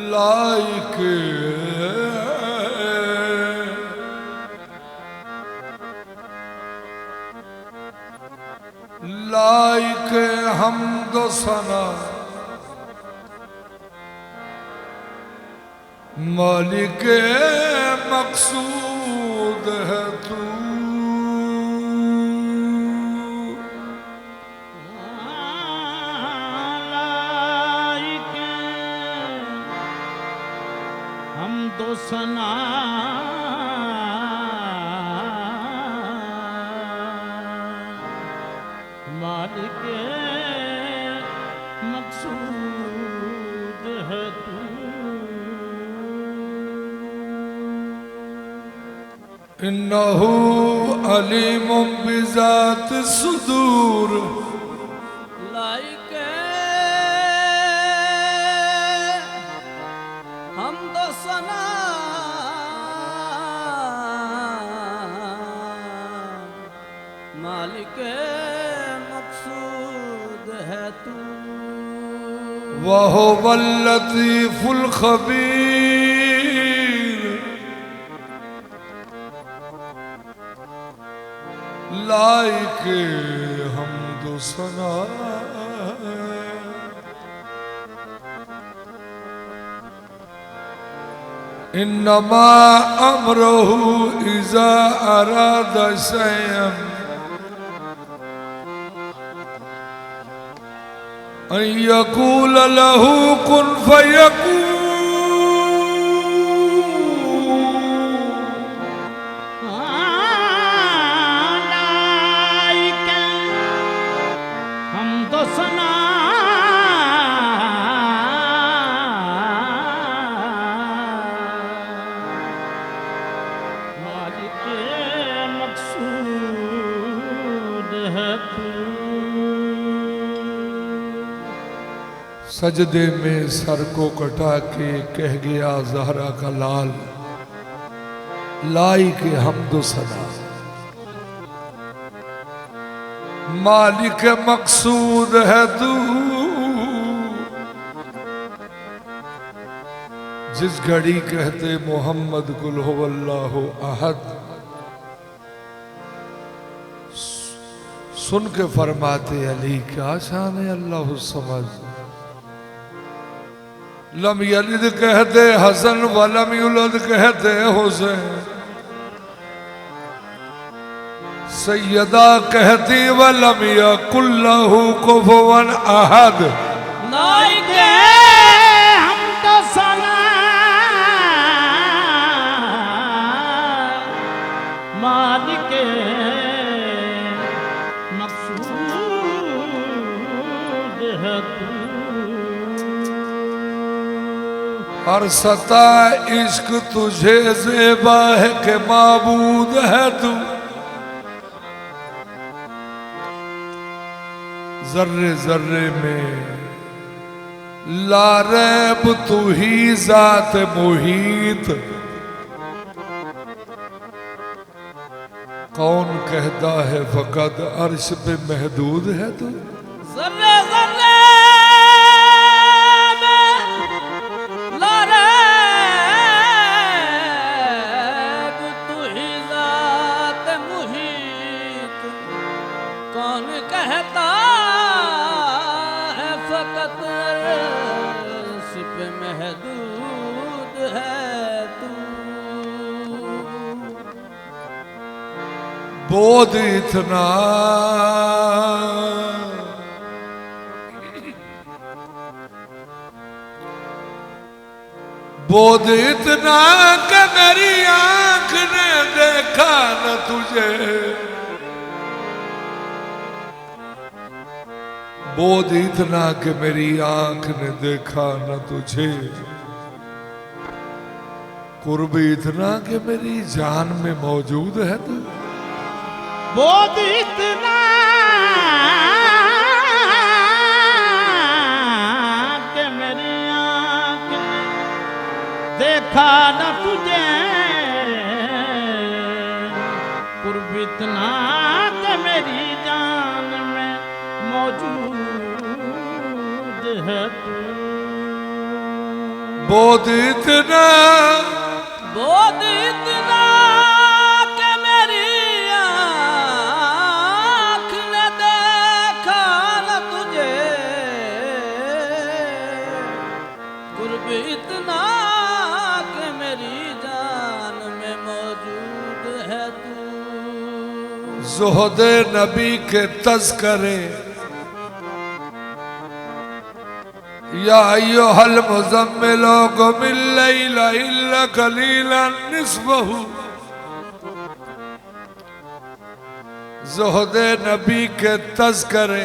Like like हमदो सना मालिक मकसूद है तू। तो सना मालिक मकसूद है तू। इन्नहु अलीमुम बिज़ात सुदूर। लाइक हम तो सना मालिक मकसूद है तू। वहुवल लतीफुल खबीर। लाइक हमदो सना इन्नमा अमरहु इज़ा अरादा शयअन अन यक़ूल लहू कुन फयकून। लाइक हम तो सना मालिक मकसूद है तू। सजदे में सर को कटा के कह गया ज़हरा का लाल, लाइक हमदो सना मालिक मकसूद है तू। जिस घड़ी कहते मोहम्मद कुल हुवल्लाहु अहद, सुन के फरमाते अली क्या शान है अल्लाह समझ। लम यलिद कहते हसन वलम युलद कहते हुसैन। सैयदा कहती वलम यकुल लहू कुफुवन अहद। लाइक हम तो सना मालिक मकसूद है तू। हर सता इश्क तुझे ज़ेबा है के माबूद है तू। जर्रे जर्रे में लारैब तू ही जात मुहीत। कौन कहता है फकत अर्श पे महदूद है तू। जर्रे जर्रे में महदूद है तू। बोध इतना बोध इतना कि मेरी आंख ने देखा न तुझे, बोध इतना कि मेरी आंख ने देखा न तुझे, कुर्ब इतना कि मेरी जान में मौजूद है तू। बोध इतना कि मेरी आंख ने देखा न तुझे, कुर्ब इतना कि मेरी जान में मौजूद है तू। बोध इतना बोध इतना कि मेरी आँख ने देखा न तुझे, कुर्ब इतना कि मेरी जान में मौजूद है तू। ज़ुहद नबी के तज़किरे या अय्युहल मुज़म्मिल क़ुमिल लैला इल्ला क़लीलन निस्फ़हु, ज़ुहद नबी के तज़किरे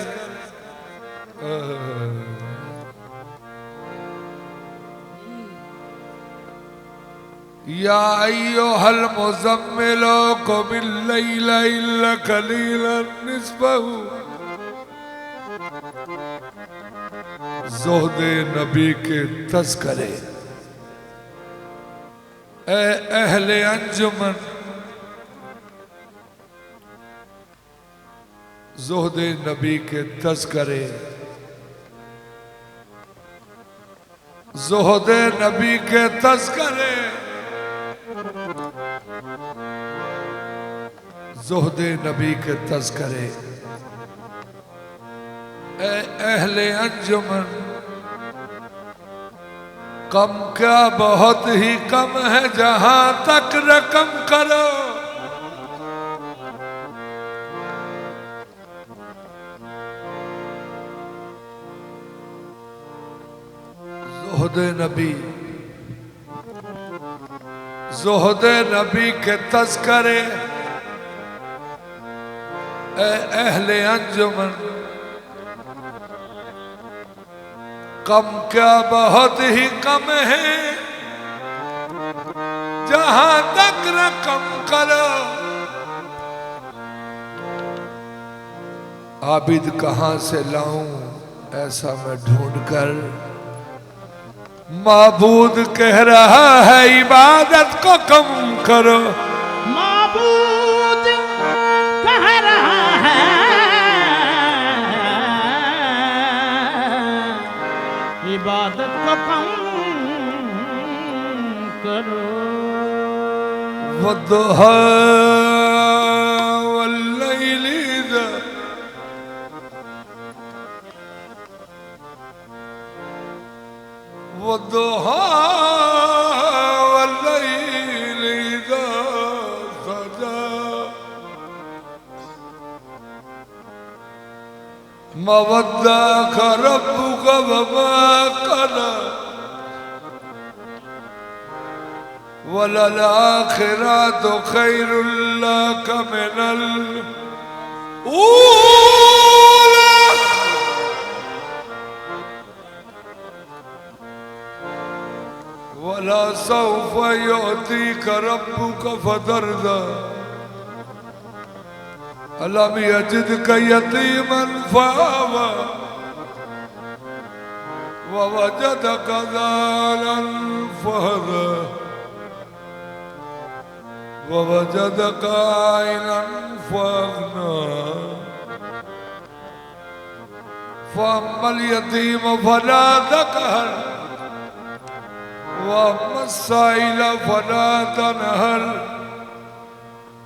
या अय्युहल मुज़म्मिल क़ुमिल लैला इल्ला क़लीलन निस्फ़हु, ज़ुहद नबी के तज़किरे। ए अहले अंजुमन, ज़ुहद नबी के तज़किरे, ज़ुहद नबी के तज़किरे, ज़ुहद नबी के तज़किरे। ए अहले अंजुमन, कम क्या बहुत ही कम है जहां तक रकम करो, ज़ुहद नबी, ज़ुहद नबी के तज़किरे। ए अहले अंजुमन, कम क्या बहुत ही कम है जहां तक रकम करो। आबिद कहां से लाऊं ऐसा मैं ढूंढ कर, माबूद कह रहा है इबादत को कम करो। माबूद कह रहा है इबादत को कम करो। वद्दुहा वल्लैलि इज़ा, वद्दुहा वल्लैलि इज़ा सजा, मा वद्दअक रब्बुक वमा क़ला, वलल आखिरतु खैरुल लक मिनल ऊला। वला सौफ युअतीक रब्बुक फतरदा, अलम यजिदक यतीमन फआवा, ववजदक ज़ालन फहदा, ववजदक आइलन फअगना, फअम्मल यतीम फला तक़हर, वअम्मा अस्साइल फला तनहर,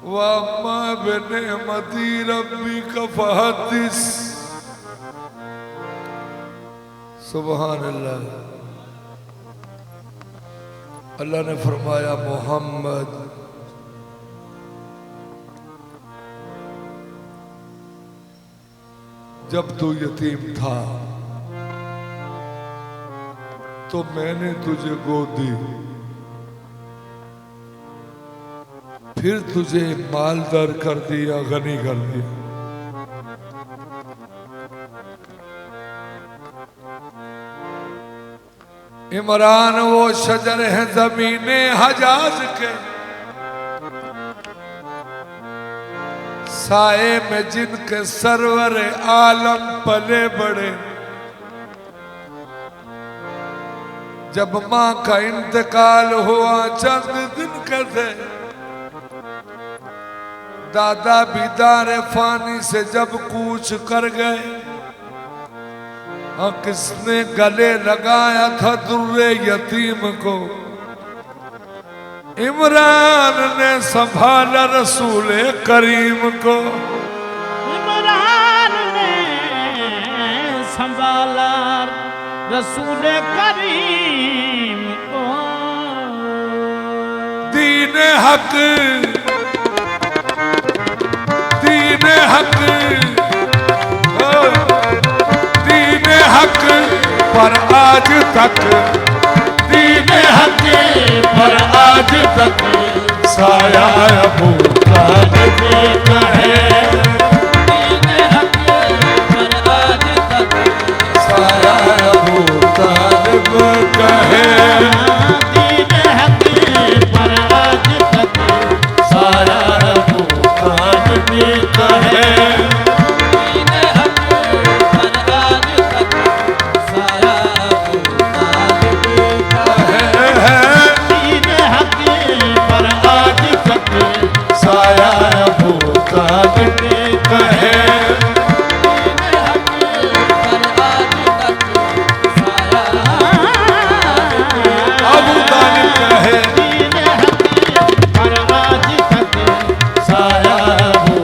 वअम्मा बिनिअमति रब्बिक फहद्दिस। सुभान अल्लाह। अल्लाह ने फरमाया मोहम्मद जब तू यतीम था तो मैंने तुझे गोद दी, फिर तुझे मालदार कर दिया, गनी कर दिया। इमरान वो शजर है ज़मीने हजाज के, साए में जिनके सरवर आलम पले बड़े। जब माँ का इंतकाल हुआ चंद दिन के थे, दादा भी दारे फानी से जब कूच कर गए, हाँ किसने गले लगाया था दुर्रे यतीम को? इमरान ने संभाला रसूल करीम को। इमरान ने संभाला रसूल करीम को। दीन हक दीन हक दीन हक पर आज तक, दीन हक पर आज तक साया अबू तालिब का है। दीन हक पर आज तक साया अबू तालिब का है। दीन हक पर आज तक साया अबू तालिब का है। दीन हक पर आज तक साया अबू तालिब का है। दीन हक पर आज तक साया अबू तालिब का है। अबू तालिब का है। साया अबू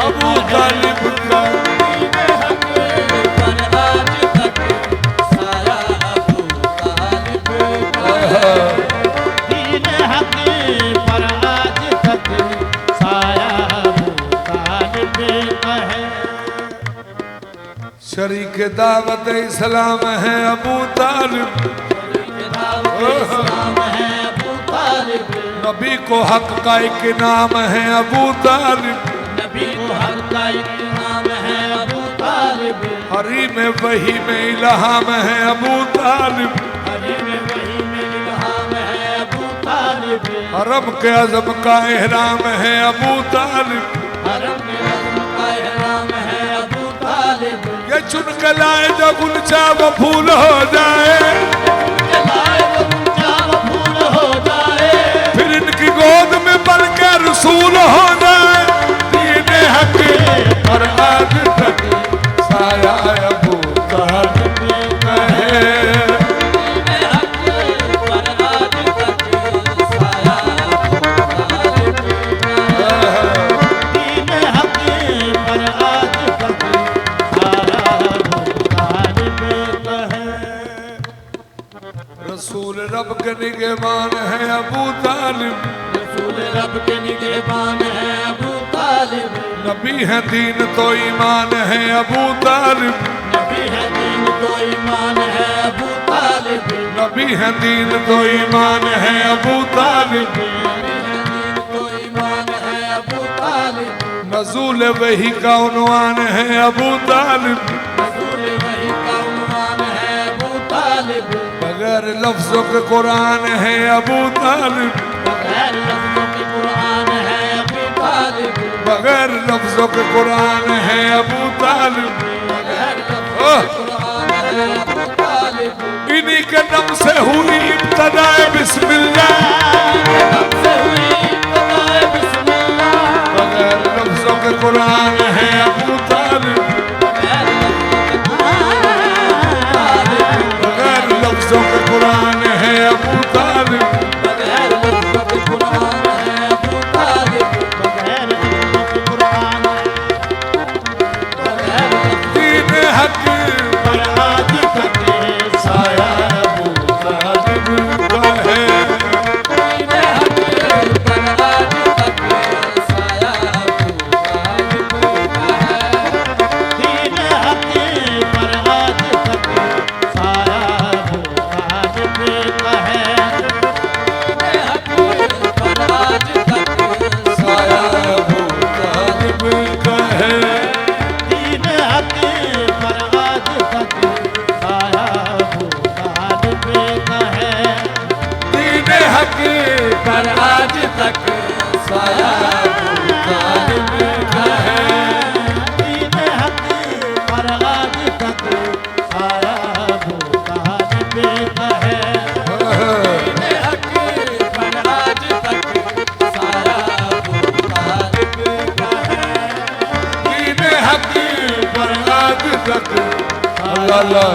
अबू तालिब का शरीक दावत इस्लाम है अबू तालिब। नबी को हक का एक नाम है अबू तालिब। हरी में वही में इल्हाम है अबू तालिब। हरम के अज़म का एहराम है अबू तालिब। ये चुन के लाए जो गुलचा वो फूल हो जाए, फिर इनकी गोद में बन के रसूल हो जाए। दीन हक पर आज तक साया अबू तालिब का है। रसूल रब के निगहबान है अबू तालिब। नबी है दीन तो ईमान है अबू तालिब। नबी है दीन तो ईमान है अबू तालिब। नज़ूल वही का उन्वान है अबू तालिब। बगैर लफ्जों के कुरान है अबू तालिब। बगैर लफ्जों के कुरान है अबू तालिब। इन्हीं के दम से हुई इब्तिदाए बिस्मिल्लाह। बगैर लफ्जों के कुरान है अबू तालिब। बगैर लफ्जों के कुरान है अबू पर आज तक साया अबू तालिब का है। दीन हक पर आज तक साया अबू तालिब का है। दीन हक पर आज तक साया अबू तालिब का है। दीन हक पर आज तक अल्लाह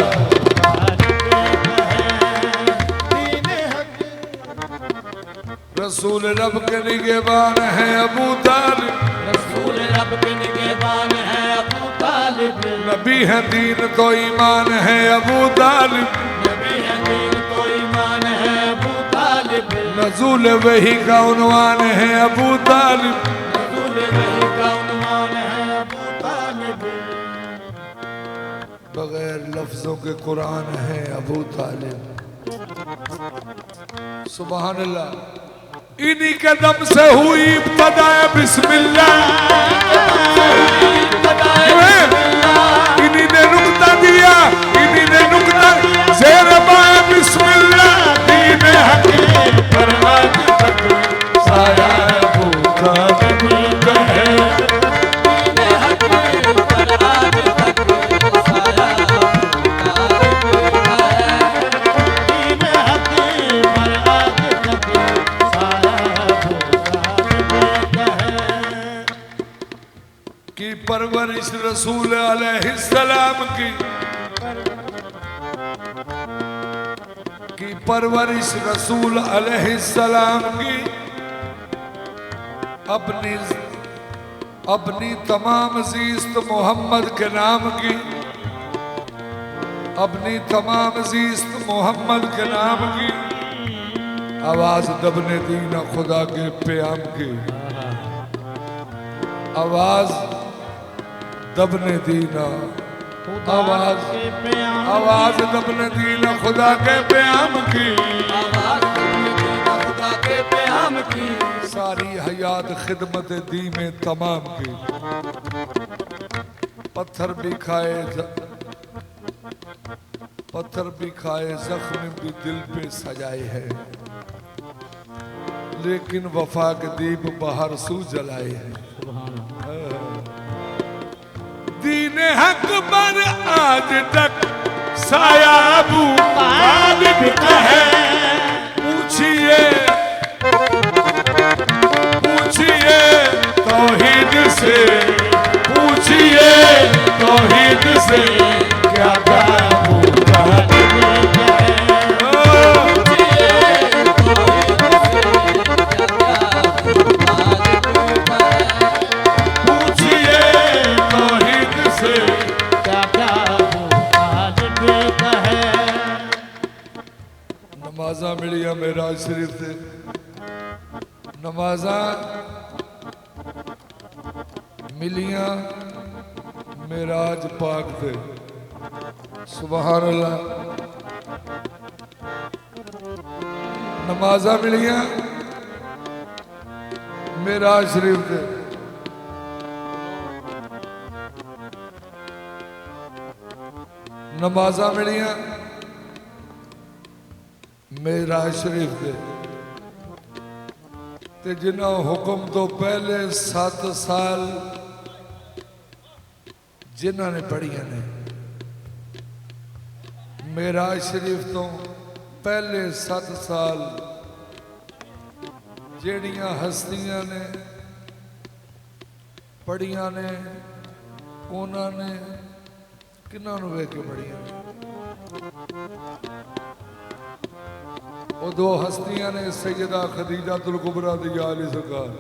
रसूल रब के निगहबान है अबू तालिब। रसूल रब के निगहबान है अबू तालिब। नबी है दीन तो ईमान है अबू तालिब। नबी है दीन तो ईमान है अबू तालिब। नज़ूल वही का उन्वान है अबू तालिब। नज़ूल वही का उन्वान है अबू तालिब। बगैर लफ्जों के कुरान है अबू तालिब। सुभान अल्लाह। इन्हीं के दम से हुई इब्तदाए बिस्मिल्लाह। इन्हीं ने नुक्ता दिया, इन्हीं ने नुक्ता शेर बाए बिस्मिल्लाह। दीन हक पर आज तक साया अबू तालिब का है। दीन हक पर आज तक साया अबू तालिब का है। दीन हक पर आज तक साया अबू तालिब का है। की परवरिश रसूल अलैहिस्सलाम की परवरिश रसूल अलैहिस्सलाम की अपनी तमाम जीस्त मोहम्मद के नाम की। अपनी तमाम जीस्त मोहम्मद के नाम की। आवाज दबने दी ना खुदा के प्याम की। आवाज दबने दी ना आवाज दबने दी ना खुदा के प्याम की। आवाज दबने दी ना खुदा के प्याम की। सारी हयात खिदमत दी में तमाम की। पत्थर भी खाए जख्म भी दिल पे सजाए हैं। लेकिन वफा के दीप बाहर सू जलाए हैं। दीन हक पर आज तक साया अबू तालिब का है। पूछिए तौहीद से, पूछिए तौहीद से क्या था अबू तालिब का है। नमाजा मिलिया मेराज शरीफ से। नमाजा मिलिया मेराज पाक से। सुभान अल्लाह। नमाजा मिलिया मेराज शरीफ से। नमाजा मिलिया मेराज शरीफ दे। ते जिन्हों हुक्म तो पहले 7 साल जिन्हों ने पढ़िया ने, मेराज शरीफ तो पहले 7 साल जेड़ियां हस्तियां ने पढ़िया ने, उन्होंने किन्हों वेख के पढ़िया ने। वो 2 हस्तियां ने सैयदा खदीजातुल कुबरा दी आली सरकार।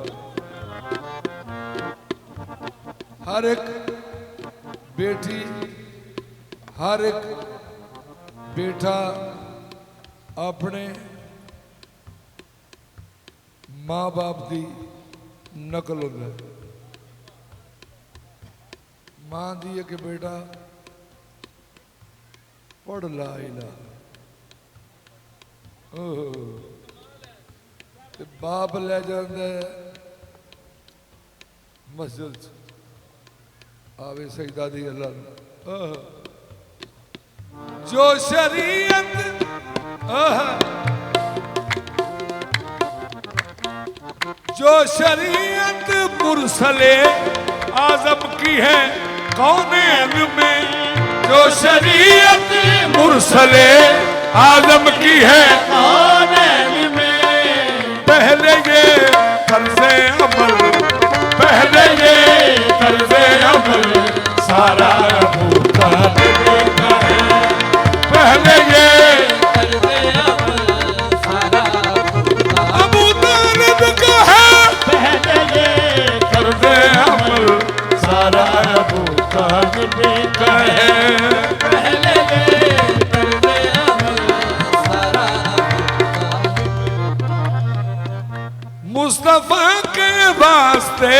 हर एक बेटी, हर एक बेटा अपने माँ बाप की नकल होता है। माँ दी है कि बेटा पढ़ ला इला, बाप ले जाता है मस्जिद आवे सजदा दी अल्लाह। जो शरीयत जो शरीयत मुरसले आजम की है कौनैन में, जो शरीयत मुरसले आजम की है कौनैन में। पहले ये कर्ज़े अमल, पहले ये कर्ज़े अमल सारा अबू तालिब का है, पहले ये कर्ज़े अमल सारा अबू तालिब का है, पहले ये कर्ज़े अमल सारा अबू तालिब का है। पहले ये कर्ज़े अमल सारा मुस्तफा के वास्ते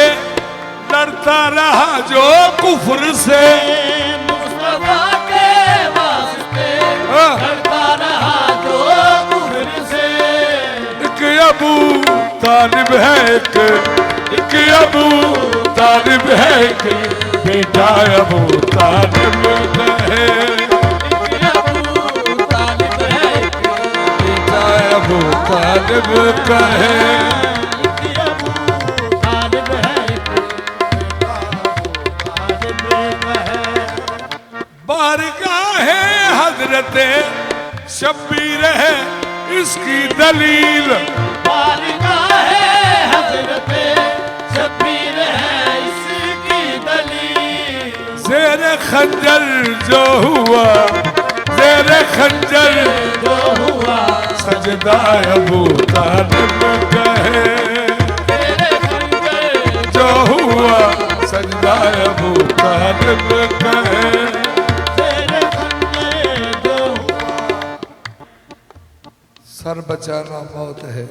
लड़ता रहा जो कुफ्र से, मुस्तफा के वास्ते हाँ। लड़ता रहा जो कुफ्र से। एक अबू तालिब है एक अबू तालिब है एक बेटा अबू तालिब का है, एक अबू तालिब है, बेटा अबू तालिब का है। एक अबू तालिब है, बेटा अबू तालिब का है। बारगाह हजरत शब्बीर है इसकी दलील, बारगाह हज़रत शब्बीर है इसकी दलील। ज़ेर खंजर जो हुआ, ज़ेर खंजर जो हुआ सजदा अबू तालिब का है, तेरे खंजर जो हुआ सजदा अबू तालिब का है। तेरे खंजर जो हुआ। सर बचाना मौत है,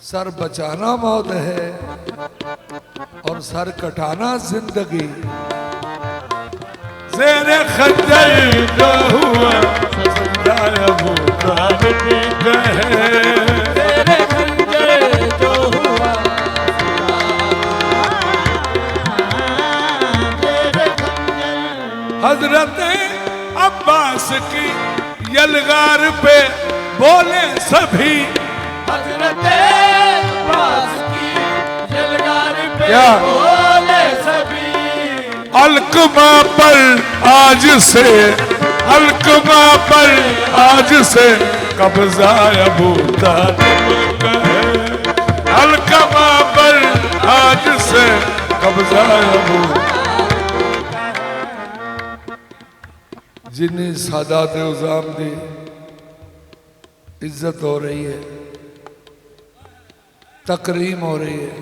सर बचाना मौत है और सर कटाना जिंदगी। ज़ेर खंजर जो हुआ सजदा अबू तालिब का है, तेरे खंजर जो हुआ तेरे खंजर। हजरत अब्बास की यलगार पे बोले सभी, हज़रत अब्बास की यलगार पे क्या? बोले सभी। अलकमा पर आज से, अलकमा पर आज से कब्जा अबू तालिब का है, अलकमा पर आज से कब्जा अबू। जिन्हें सादात उज़ाम दी इज्जत हो रही है, तकरीम हो रही है,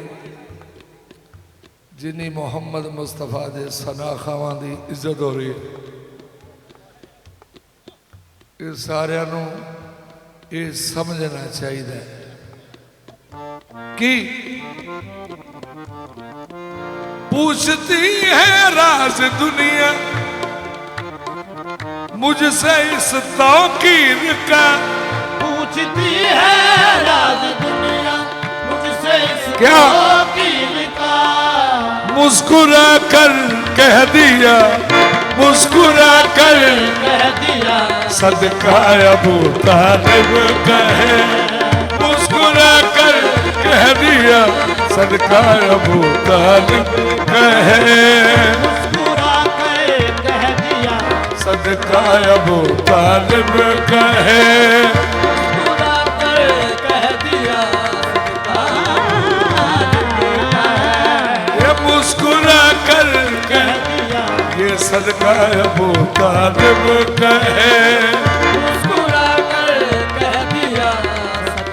जिन्हें मोहम्मद मुस्तफा दे सना खावां दी इज्जत हो रही है, ये सारिया नूं ये समझना चाहिए कि पूछती है राज दुनिया मुझसे इस तौकीर का, पूछती है राज दुनिया मुझसे इस क्या? तौकीर का। मुस्कुरा कर कह दिया, मुस्कुरा कर कह दिया सदका अबू तालिब का है, मुस्कुरा कर कह दिया सदका अबू तालिब का है, मुस्कुरा कर कह दिया सदका अबू तालिब का है। मुस्कुरा कर कह दिया ये मुस्कुरा कर कह दिया ये सदका अबू तालिब का है। मुस्कुरा कर कह दिया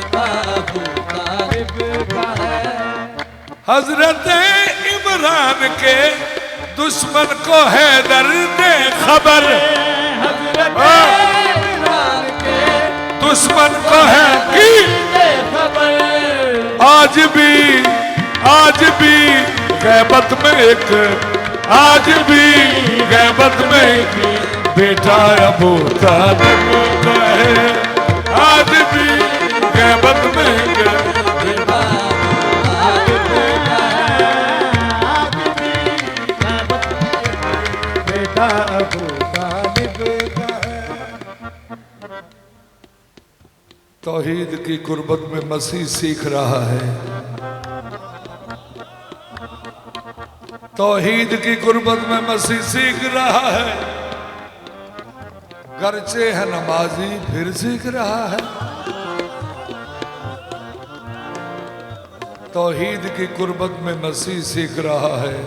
सदका अबू तालिब का है। हजरत इमरान के दुश्मन को हैदर दे खबर, हज़रत हाँ। इमरान के दुश्मन को है कि दे खबर। आज भी गैबत में एक, आज भी गैबत में एक बेटा अबू तालिब का है, आज भी गैबत में एक बेटा बेटा अबू तालिब का है। तौहीद की गुर्बत में मसीह सीख रहा है। तौहीद की गुर्बत में मसीह सीख रहा है। गर्चे है नमाजी फिर सीख रहा है। तौहीद की गुर्बत में मसीह सीख रहा है।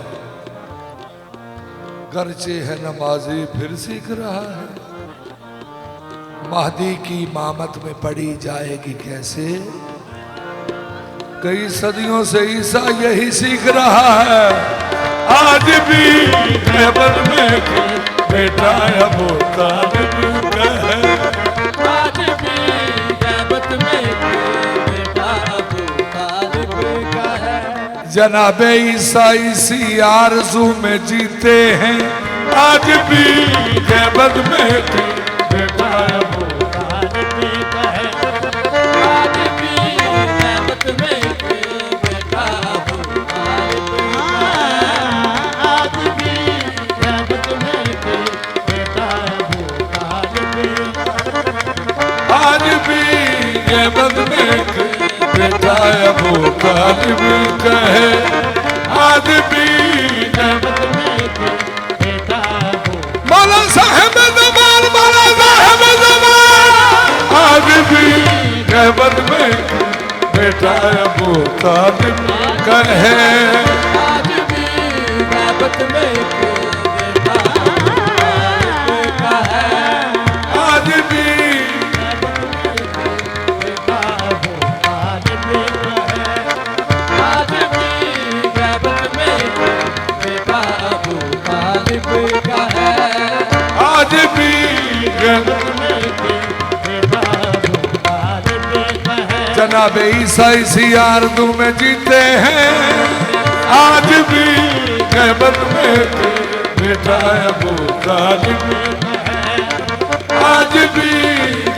गर्चे है नमाजी फिर सीख रहा है। महदी की इमामत में पढ़ी जाएगी कैसे? कई सदियों से ईसा यही सीख रहा है। आज भी गैबत में बेटा अबू तालिब का है। आज भी गैबत में बेटा अबू तालिब का है। जनाबे ईसा इसी आरज़ू में जीते हैं। आज भी गैबत में बेटा अबू तालिब का है। आज भी गैबत में बेटा अबू तालिब का है। आज भी गैबत में बेटा अबू तालिब का है। आज भी गैबत में बेटा अबू तालिब का है। आज भी गैबत में बेटा अबू मौला साहब ज़मान, मौला साहब ज़मान। आज भी गैबत में बेटा अबू तालिब का है। आज भी गैबत में बेटा अबू तालिब का है। आज भी बेटा अबू तालिब का है। आज भी गैबत में बेटा अबू तालिब का है। आज भी गैबत में बेटा अबू तालिब का है। जनाब ईसा इसी आरज़ू में जीते हैं। आज भी गैबत में बेटा अबू तालिब का है। आज भी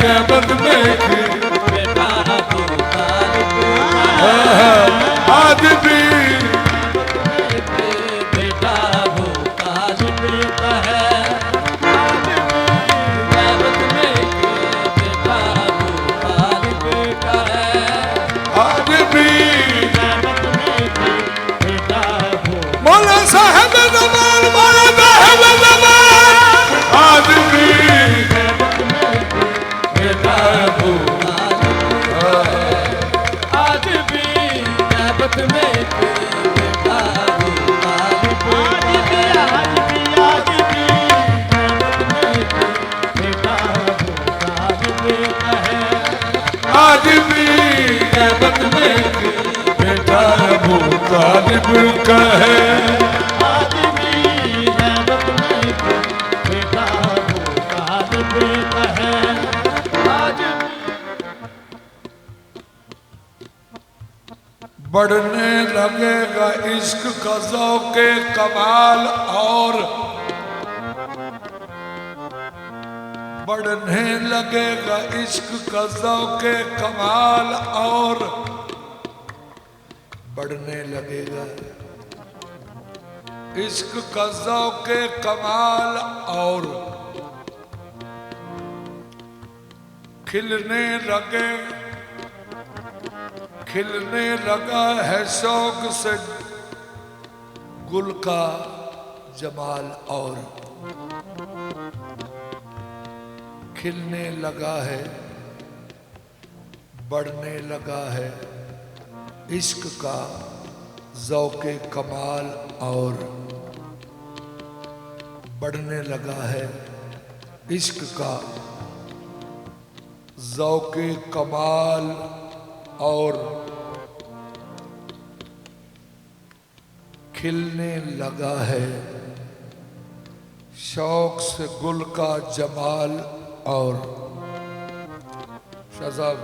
गैबत में बेटा अबू तालिब का है। आज भी बेटा अबू तालिब का है। आज भी गैबत में बेटा अबू तालिब का है। आज भी गैबत में बेटा अबू मौला साहब ज़मान, मौला साहब ज़मान। आज भी गैबत में बेटा अबू आज भी गैबत में बेटा अबू तालिब आज भी गैबत में बेटा अबू तालिब का है। आज भी गैबत में बेटा अबू तालिब का है। आज भी गैबत में बेटा अबू तालिब का है। आज बढ़ने लगेगा इश्क का ज़ौक़े कमाल और बढ़ने लगेगा इश्क का ज़ौक़े कमाल और बढ़ने लगेगा इश्क का ज़ौक़े कमाल और खिलने लगा है शौक से गुल का जमाल और खिलने लगा है, बढ़ने लगा है इश्क का ज़ौक़े कमाल और बढ़ने लगा है इश्क का ज़ौक़े कमाल और खिलने लगा है शौक से गुल का जमाल और शाह साहब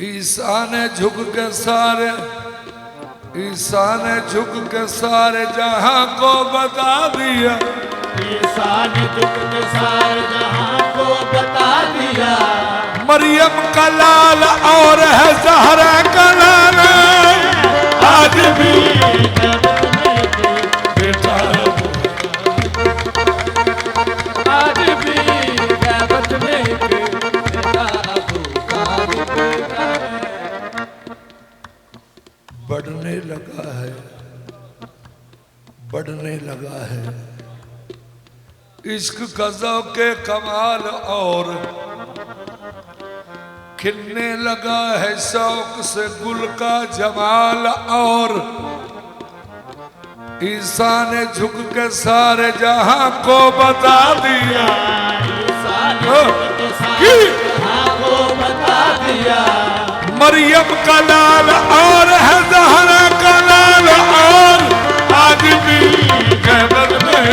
ईसा ने झुक के सारे ईसा ने झुक के सारे जहां को बता दिया ईसा ने झुक के सारे जहां को बता दिया मरियम का लाल और है ज़हरा का लाल आज भी बेटा आज भी गैबत में लगा है। इश्क का ज़ौक़े कमाल और खिलने लगा है शौक से गुल का जमाल। और ईसा ने झुक के सारे जहां को बता दिया, बता दिया मरियम का लाल और है ज़हरा का लाल। और आज भी ग़ैबत में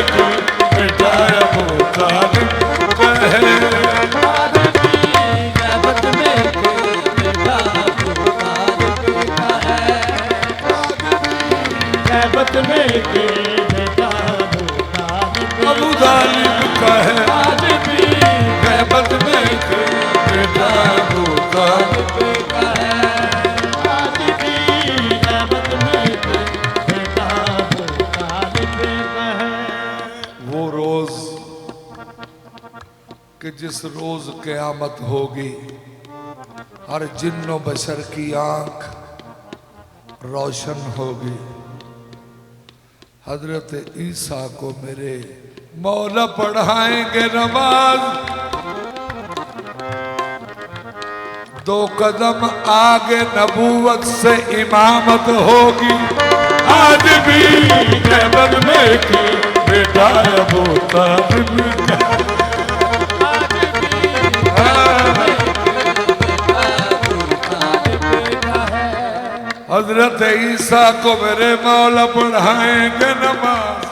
बेटा अबू तालिब कहे, ग़ैबत में बेटा अबू तालिब का है, ग़ैबत में बेटा अबू तालिब का है। आज भी ग़ैबत में बेटा अबू तालिब का है, आज भी ग़ैबत में बेटा अबू तालिब का है। वो रोज कि जिस रोज क़यामत होगी हर जिन्नो बशर की आंख रोशन होगी। हजरत ईसा को मेरे मौला पढ़ाएंगे नमाज, 2 कदम आगे नबूवत से इमामत होगी। आज भी ग़ैबत में कि बेटा अबू तालिब का, हजरत ईसा को मेरे मौला पढ़ाएंगे नमाज,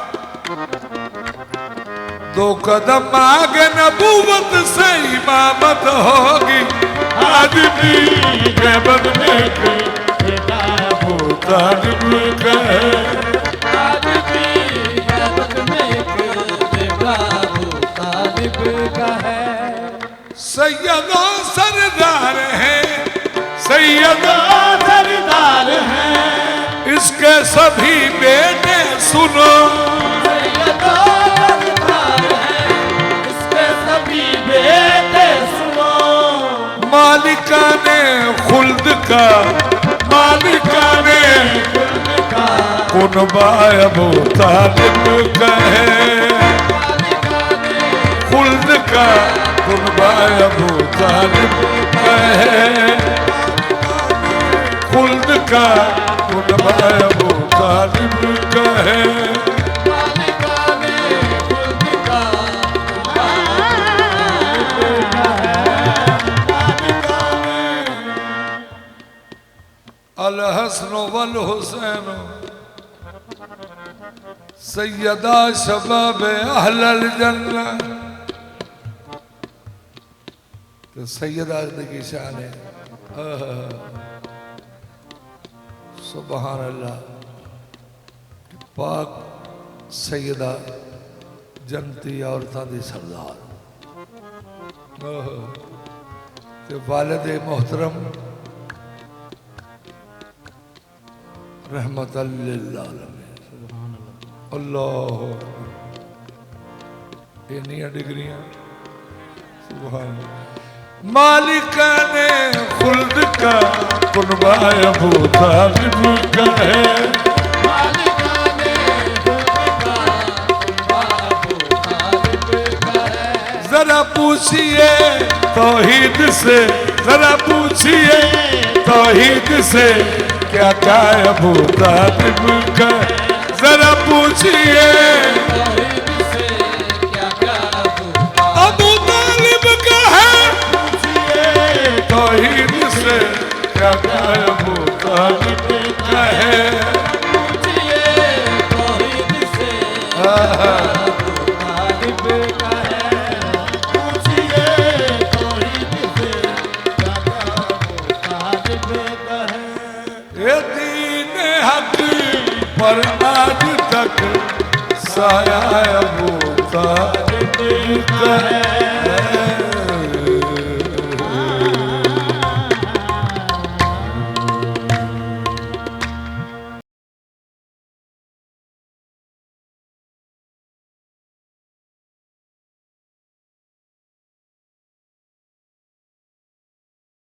2 कदम आगे नबूवत से इमामत होगी। आज भी ग़ैबत में बेटा अबू तालिब का है, आज भी ग़ैबत में बेटा अबू तालिब का है। सैयदो सरदार है, सैयदो सरदार हैं इसके सभी बेटे सुनो, सैयदो सरदार हैं इसके सभी बेटे सुनो। मालिकाने खुल्द का, मालिकाने खुल्द का कुनबा अबू तालिब का है, खुल्द का कुनबा अबू तालिब का है, खुल्द का कुनबा अबू तालिब का है। मालिकाने खुल्द का अल हसन वल हुसैन सैयदा शबाब अहलल जन्ना। तो सैयदा की शान है, सुबहान अल्लाह। पाक सैयदा जनती औरतां दी सरदार ते वालिद मोहतरम रहमतल लिल आलमीन। अल्लाह इन्नियां डिग्रियां सुभान अल्लाह। मालिकाने खुल्द का कुनबा अबू तालिब का है, मालिकाने खुल्द का कुनबा अबू तालिब का है। जरा पूछिए तौहीद से, जरा पूछिए तौहीद से क्या क्या अबू तालिब का, जरा पूछिए